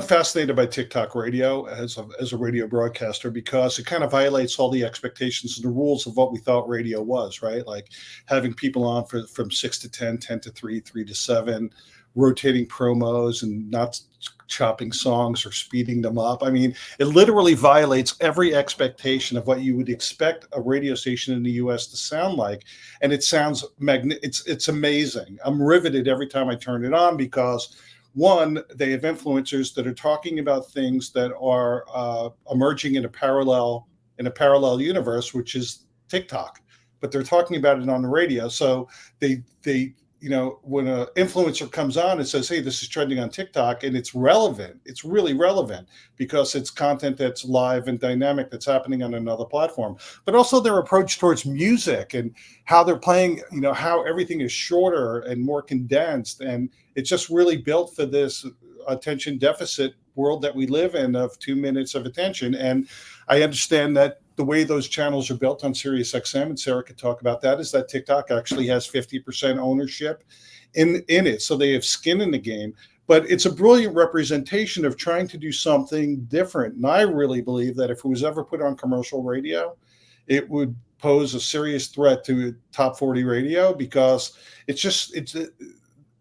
fascinated by TikTok radio as a radio broadcaster, because it kind of violates all the expectations and the rules of what we thought radio was, right? Like having people on from 6 to 10, 10 to 3, 3 to 7, rotating promos and not chopping songs or speeding them up. I mean, it literally violates every expectation of what you would expect a radio station in the US to sound like. And it sounds it's amazing. I'm riveted every time I turn it on, because one, they have influencers that are talking about things that are emerging in a parallel universe, which is TikTok, but they're talking about it on the radio. So they when an influencer comes on and says, "Hey, this is trending on TikTok," and it's relevant, it's really relevant because it's content that's live and dynamic that's happening on another platform. But also their approach towards music and how they're playing, how everything is shorter and more condensed. And it's just really built for this attention deficit world that we live in of 2 minutes of attention. And I understand that the way those channels are built on Sirius XM, and Sarah could talk about that, is that TikTok actually has 50% ownership in it. So they have skin in the game. But it's a brilliant representation of trying to do something different. And I really believe that if it was ever put on commercial radio, it would pose a serious threat to top 40 radio, because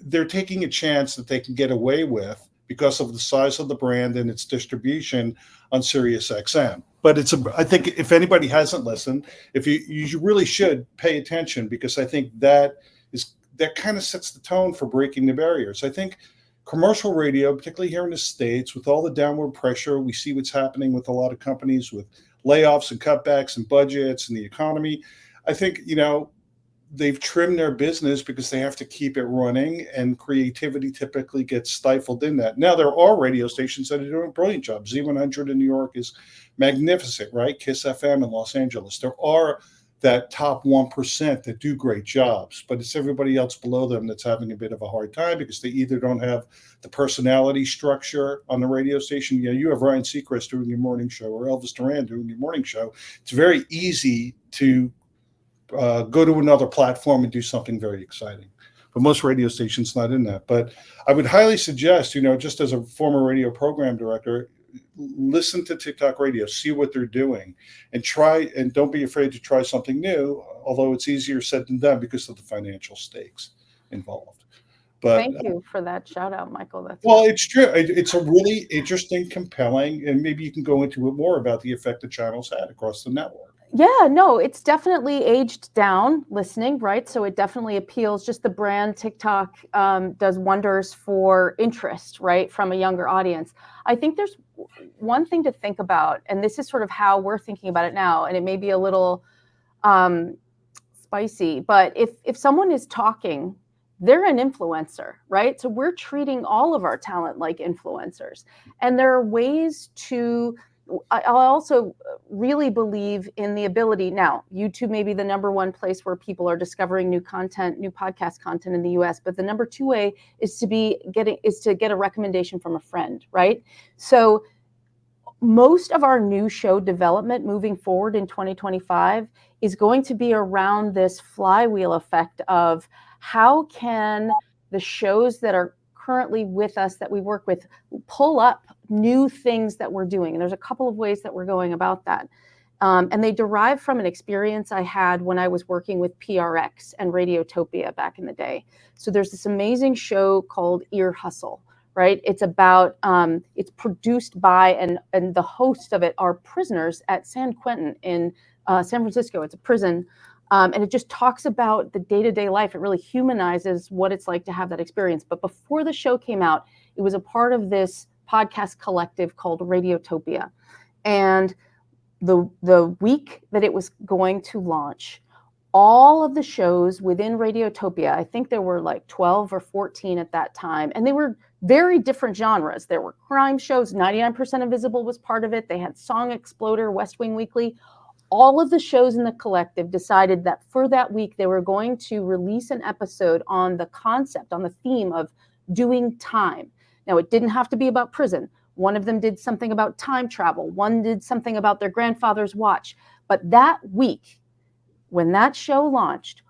they're taking a chance that they can get away with because of the size of the brand and its distribution on Sirius XM. But I think if anybody hasn't listened, if you really should pay attention, because I think that kind of sets the tone for breaking the barriers. I think commercial radio, particularly here in the States, with all the downward pressure, we see what's happening with a lot of companies with layoffs and cutbacks and budgets and the economy. I think, they've trimmed their business because they have to keep it running, and creativity typically gets stifled in that. Now, there are radio stations that are doing a brilliant job. Z100 in New York is magnificent, right? KISS FM in Los Angeles. There are that top 1% that do great jobs, but it's everybody else below them that's having a bit of a hard time, because they either don't have the personality structure on the radio station. You have Ryan Seacrest doing your morning show, or Elvis Duran doing your morning show. It's very easy to go to another platform and do something very exciting. But most radio stations not in that. But I would highly suggest, just as a former radio program director, listen to TikTok Radio, see what they're doing, and don't be afraid to try something new, although it's easier said than done because of the financial stakes involved. But thank you for that shout out, Michael. It's true. It's a really interesting, compelling, and maybe you can go into it more about the effect the channels had across the network. Yeah, no, it's definitely aged down listening, right? So it definitely appeals. Just the brand TikTok does wonders for interest, right, from a younger audience. I think there's one thing to think about, and this is sort of how we're thinking about it now, and it may be a little spicy, but if someone is talking, they're an influencer, right? So we're treating all of our talent like influencers. And there are ways to... I also really believe in the ability. Now, YouTube may be the number one place where people are discovering new content, new podcast content in the US, but the number two way is to get a recommendation from a friend, right? So most of our new show development moving forward in 2025 is going to be around this flywheel effect of how can the shows that are currently with us, that we work with, pull up new things that we're doing. And there's a couple of ways that we're going about that. And they derive from an experience I had when I was working with PRX and Radiotopia back in the day. So there's this amazing show called Ear Hustle, right? It's about, it's produced by, and the hosts of it are prisoners at San Quentin in San Francisco. It's a prison. And it just talks about the day-to-day life. It really humanizes what it's like to have that experience. But before the show came out, it was a part of this podcast collective called Radiotopia. And the week that it was going to launch, all of the shows within Radiotopia, I think there were like 12 or 14 at that time, and they were very different genres. There were crime shows, 99% Invisible was part of it. They had Song Exploder, West Wing Weekly. All of the shows in the collective decided that for that week, they were going to release an episode on the concept, on the theme of doing time. Now, it didn't have to be about prison. One of them did something about time travel. One did something about their grandfather's watch. But that week, when that show launched,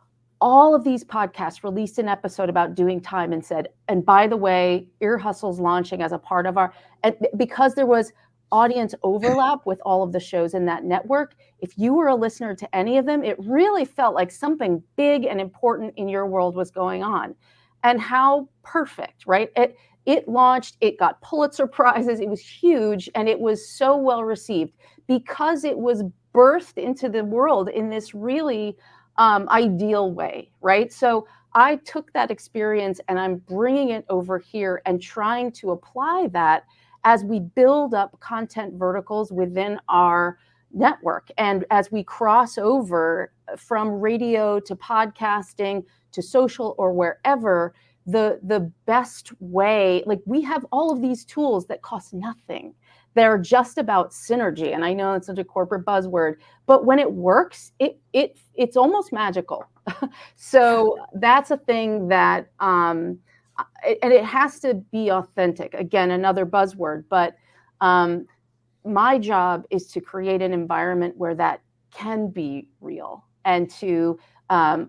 all of these podcasts released an episode about doing time and said, and by the way, Ear Hustle's launching as a part of our, and because there was audience overlap with all of the shows in that network, if you were a listener to any of them, it really felt like something big and important in your world was going on. And how perfect, right? It launched, it got Pulitzer Prizes, it was huge, and it was so well received because it was birthed into the world in this really ideal way, right? So I took that experience and I'm bringing it over here and trying to apply that as we build up content verticals within our network. And as we cross over from radio to podcasting to social or wherever, the best way, like we have all of these tools that cost nothing. They're just about synergy. And I know it's such a corporate buzzword, but when it works, it's almost magical. So that's a thing that, and it has to be authentic. Again, another buzzword, but my job is to create an environment where that can be real and to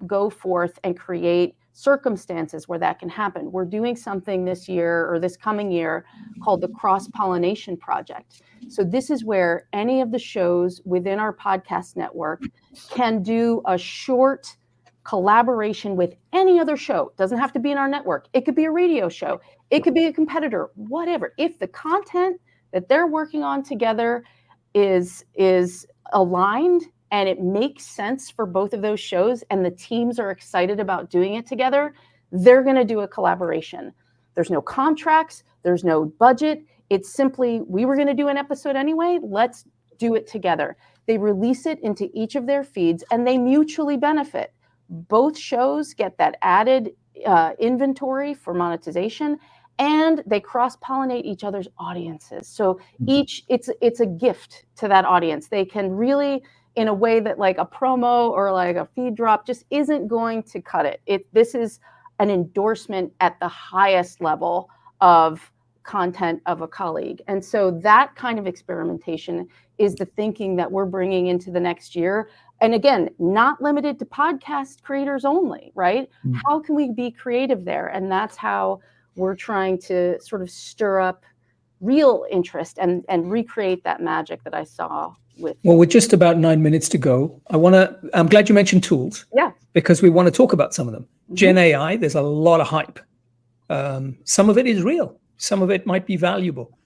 go forth and create circumstances where that can happen. We're doing something this year or this coming year called the Cross-Pollination Project. So this is where any of the shows within our podcast network can do a short collaboration with any other show. It doesn't have to be in our network. It could be a radio show. It could be a competitor, whatever. If the content that they're working on together is aligned and it makes sense for both of those shows and the teams are excited about doing it together, they're going to do a collaboration. There's no contracts, there's no budget. It's simply, we were going to do an episode anyway, let's do it together. They release it into each of their feeds and they mutually benefit. Both shows get that added inventory for monetization, and they cross-pollinate each other's audiences. So it's a gift to that audience. They can really, in a way that like a promo or like a feed drop just isn't going to cut it. This is an endorsement at the highest level of content of a colleague. And so that kind of experimentation is the thinking that we're bringing into the next year. And again, not limited to podcast creators only, right? How can we be creative there? And that's how we're trying to sort of stir up real interest and recreate that magic that I saw with. Well, with just about 9 minutes to go, I'm glad you mentioned tools. Yeah. Because we want to talk about some of them. Gen AI, there's a lot of hype. Some of it is real. Some of it might be valuable.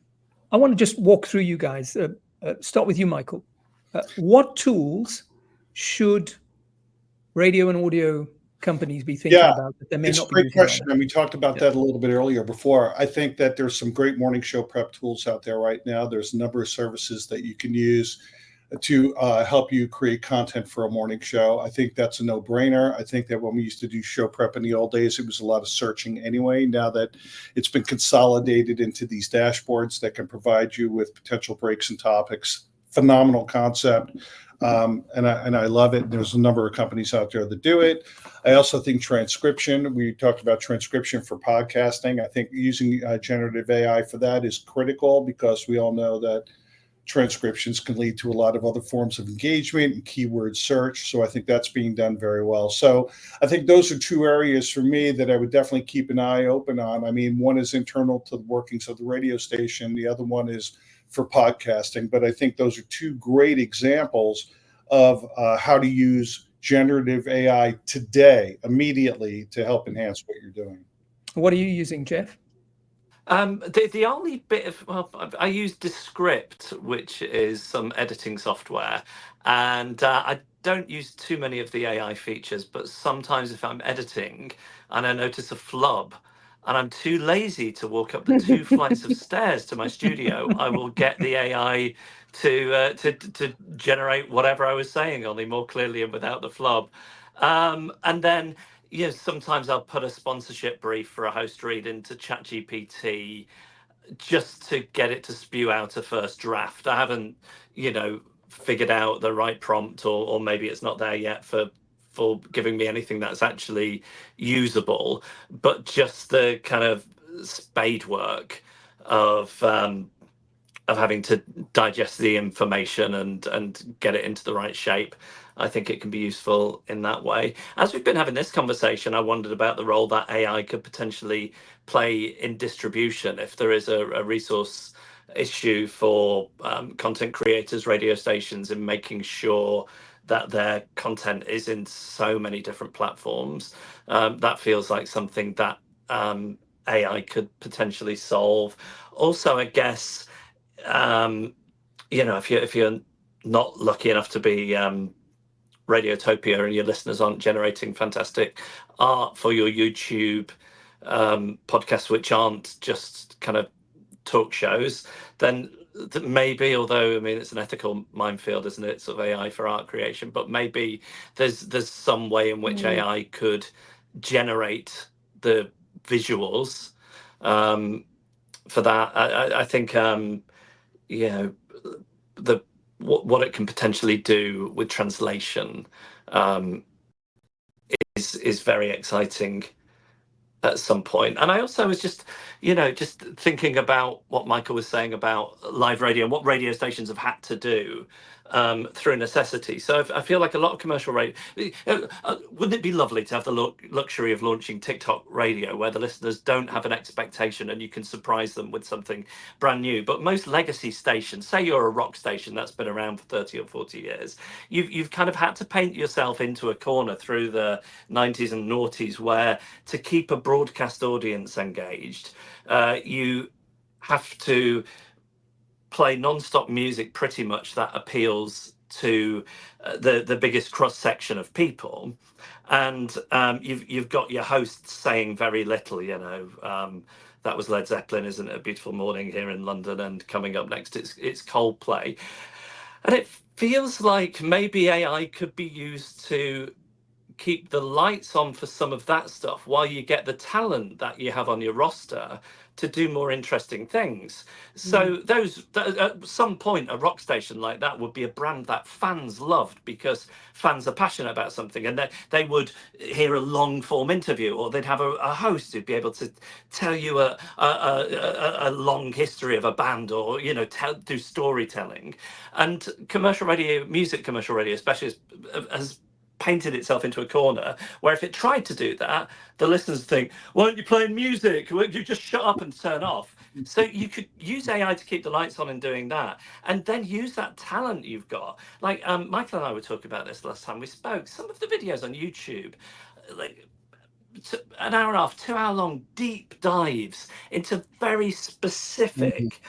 I want to just walk through you guys. Start with you, Michael. What tools should radio and audio companies be thinking about that they may it's not a great be using question, and we talked about that a little bit earlier before. I think that there's some great morning show prep tools out there right now. There's a number of services that you can use to help you create content for a morning show. I think that's a no-brainer. I think that when we used to do show prep in the old days, it was a lot of searching anyway. Now that it's been consolidated into these dashboards that can provide you with potential breaks and topics, phenomenal concept. And I love it. There's a number of companies out there that do it. I also think transcription, we talked about transcription for podcasting. I think using generative AI for that is critical because we all know that transcriptions can lead to a lot of other forms of engagement and keyword search. So I think that's being done very well. So I think those are two areas for me that I would definitely keep an eye open on. I mean, one is internal to the workings of the radio station. The other one is for podcasting. But I think those are two great examples of how to use generative AI today, immediately, to help enhance what you're doing. What are you using, Jeff? The only bit of, I use Descript, which is some editing software, and I don't use too many of the AI features, but sometimes if I'm editing and I notice a flub and I'm too lazy to walk up the 2 flights of stairs to my studio, I will get the AI to generate whatever I was saying, only more clearly and without the flub. And then sometimes I'll put a sponsorship brief for a host read into ChatGPT just to get it to spew out a first draft. I haven't, figured out the right prompt, or maybe it's not there yet for giving me anything that's actually usable. But just the kind of spade work of having to digest the information and get it into the right shape, I think it can be useful in that way. As we've been having this conversation, I wondered about the role that AI could potentially play in distribution. If there is a resource issue for content creators, radio stations, in making sure that their content is in so many different platforms, that feels like something that AI could potentially solve. Also, I guess, if you're not lucky enough to be Radiotopia and your listeners aren't generating fantastic art for your YouTube podcasts, which aren't just kind of talk shows, then maybe, although I mean it's an ethical minefield, isn't it, sort of AI for art creation, but maybe there's some way in which AI could generate the visuals for that. I think what it can potentially do with translation is very exciting at some point. And I also was just thinking about what Michael was saying about live radio and what radio stations have had to do through necessity. So I feel like a lot of commercial radio, wouldn't it be lovely to have the luxury of launching TikTok radio where the listeners don't have an expectation and you can surprise them with something brand new? But most legacy stations, say you're a rock station that's been around for 30 or 40 years, you've kind of had to paint yourself into a corner through the 90s and noughties where to keep a broadcast audience engaged, you have to play non-stop music pretty much that appeals to the biggest cross-section of people, and you've got your hosts saying very little. That was Led Zeppelin, isn't it? A Beautiful Morning here in London, and coming up next it's Coldplay. And it feels like maybe AI could be used to keep the lights on for some of that stuff while you get the talent that you have on your roster to do more interesting things. So at some point, a rock station like that would be a brand that fans loved because fans are passionate about something, and they would hear a long form interview, or they'd have a host who'd be able to tell you a long history of a band, or do storytelling. And commercial radio, music commercial radio especially, has painted itself into a corner where if it tried to do that, the listeners think, why aren't you playing music? Why don't you just shut up and turn off? So you could use AI to keep the lights on in doing that, and then use that talent you've got. Like Michael and I were talking about this last time we spoke. Some of the videos on YouTube, like an hour and a half, 2 hour long deep dives into very specific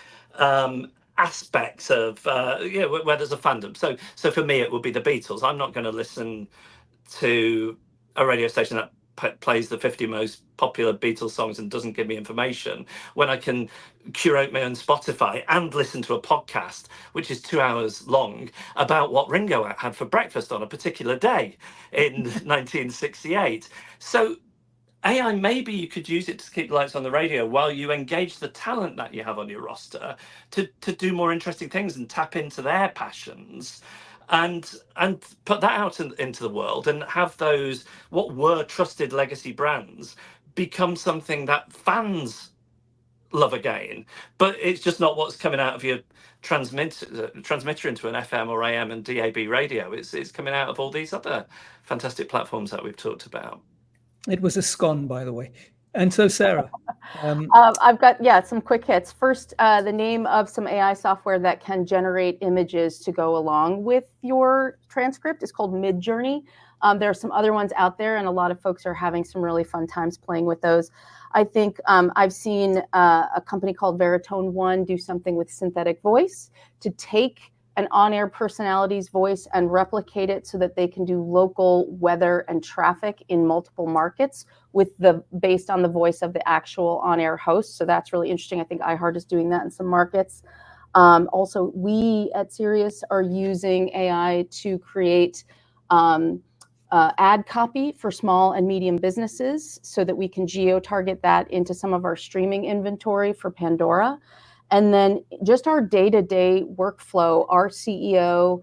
aspects of where there's a fandom. So for me, it would be the Beatles. I'm not going to listen to a radio station that plays the 50 most popular Beatles songs and doesn't give me information, when I can curate my own Spotify and listen to a podcast which is 2 hours long about what Ringo had for breakfast on a particular day in 1968. So AI, maybe you could use it to keep the lights on the radio while you engage the talent that you have on your roster to do more interesting things and tap into their passions, and put that out into the world, and have those what were trusted legacy brands become something that fans love again. But it's just not what's coming out of your transmitter into an FM or AM and DAB radio. It's coming out of all these other fantastic platforms that we've talked about. It was a scone, by the way. And so, Sarah. I've got, some quick hits. First, the name of some AI software that can generate images to go along with your transcript is called Midjourney. There are some other ones out there, and a lot of folks are having some really fun times playing with those. I think I've seen a company called Veritone One do something with synthetic voice to take an on-air personality's voice and replicate it so that they can do local weather and traffic in multiple markets based on the voice of the actual on-air host. So that's really interesting. I think iHeart is doing that in some markets. Also, we at Sirius are using AI to create ad copy for small and medium businesses so that we can geo-target that into some of our streaming inventory for Pandora. And then just our day-to-day workflow, our CEO,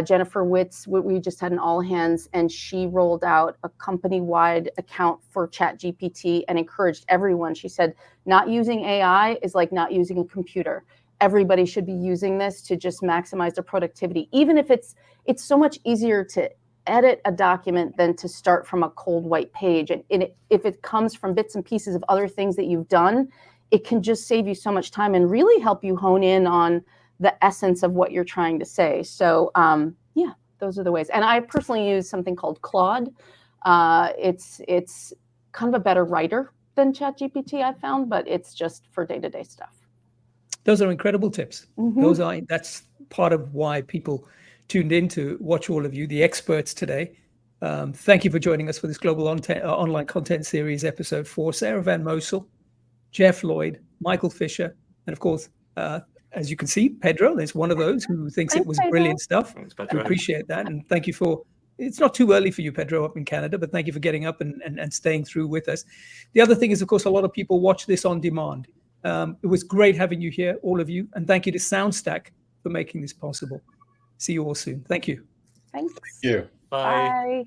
Jennifer Witz, we just had an all hands, and she rolled out a company-wide account for ChatGPT and encouraged everyone. She said, not using AI is like not using a computer. Everybody should be using this to just maximize their productivity. Even if it's so much easier to edit a document than to start from a cold white page. And if it comes from bits and pieces of other things that you've done, it can just save you so much time and really help you hone in on the essence of what you're trying to say. So those are the ways. And I personally use something called Claude. It's kind of a better writer than ChatGPT, I found, but it's just for day-to-day stuff. Those are incredible tips. That's part of why people tuned in to watch all of you, the experts today. Thank you for joining us for this Global Online Content Series, episode 4. Sarah Van Mosel, Geoff Lloyd, Michael Fischer, and of course, as you can see, Pedro is one of those who thinks it was brilliant stuff. Thanks, Pedro. We appreciate that. And thank you it's not too early for you, Pedro, up in Canada, but thank you for getting up and staying through with us. The other thing is, of course, a lot of people watch this on demand. It was great having you here, all of you. And thank you to SoundStack for making this possible. See you all soon. Thank you. Thanks. Thank you. Bye. Bye.